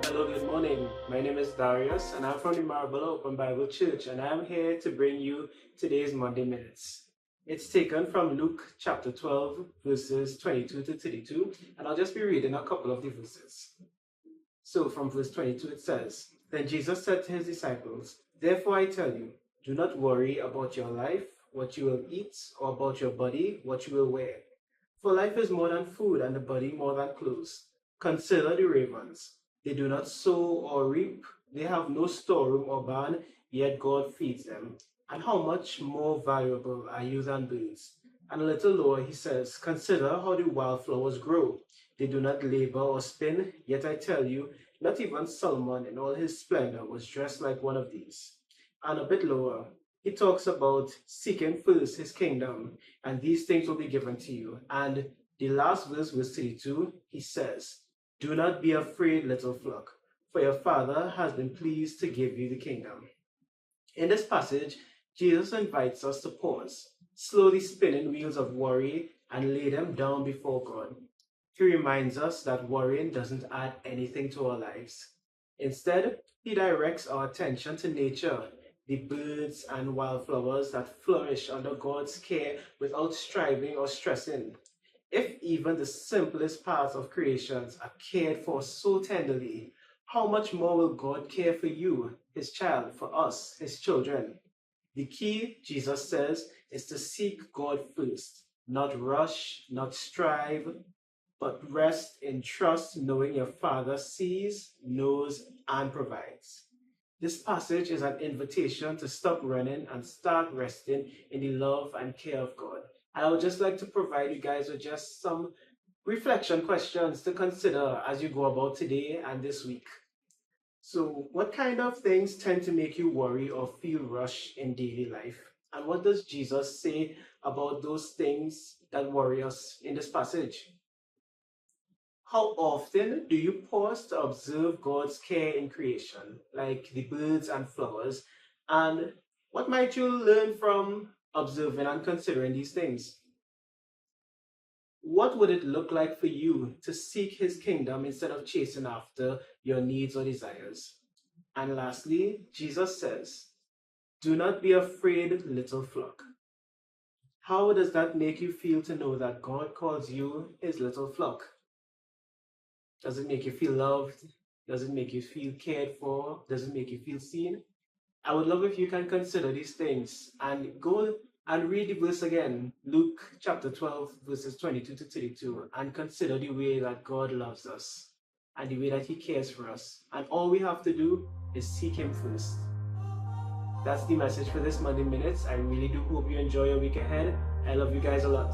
Hello, good morning. My name is Darius and I'm from the Marabella Open Bible Church and I'm here to bring you today's Monday Minutes. It's taken from Luke chapter 12 verses 22 to 32 and I'll just be reading a couple of the verses. So from verse 22 it says, "Then Jesus said to his disciples, 'Therefore I tell you, do not worry about your life, what you will eat, or about your body, what you will wear. For life is more than food and the body more than clothes. Consider the ravens. They do not sow or reap, they have no storeroom or barn, yet God feeds them. And how much more valuable are you than birds?' And a little lower he says, 'Consider how the wildflowers grow. They do not labor or spin, yet I tell you, not even Solomon in all his splendor was dressed like one of these.' And a bit lower, he talks about seeking first his kingdom, and these things will be given to you. And the last verse, verse 32, he says, 'Do not be afraid, little flock, for your Father has been pleased to give you the kingdom.'" In this passage, Jesus invites us to pause, slow the spinning wheels of worry, and lay them down before God. He reminds us that worrying doesn't add anything to our lives. Instead, he directs our attention to nature, the birds and wildflowers that flourish under God's care without striving or stressing. If even the simplest parts of creations are cared for so tenderly, how much more will God care for you, his child, for us, his children? The key, Jesus says, is to seek God first, not rush, not strive, but rest in trust, knowing your Father sees, knows, and provides. This passage is an invitation to stop running and start resting in the love and care of God. And I would just like to provide you guys with just some reflection questions to consider as you go about today and this week. So, what kind of things tend to make you worry or feel rushed in daily life? And what does Jesus say about those things that worry us in this passage? How often do you pause to observe God's care in creation, like the birds and flowers? And what might you learn from observing and considering these things? What would it look like for you to seek his kingdom instead of chasing after your needs or desires? And lastly, Jesus says, "Do not be afraid, little flock." How does that make you feel to know that God calls you his little flock? Does it make you feel loved? Does it make you feel cared for? Does it make you feel seen? I would love if you can consider these things and go and read the verse again, Luke chapter 12, verses 22 to 32, and consider the way that God loves us and the way that he cares for us. And all we have to do is seek him first. That's the message for this Monday Minutes. I really do hope you enjoy your week ahead. I love you guys a lot.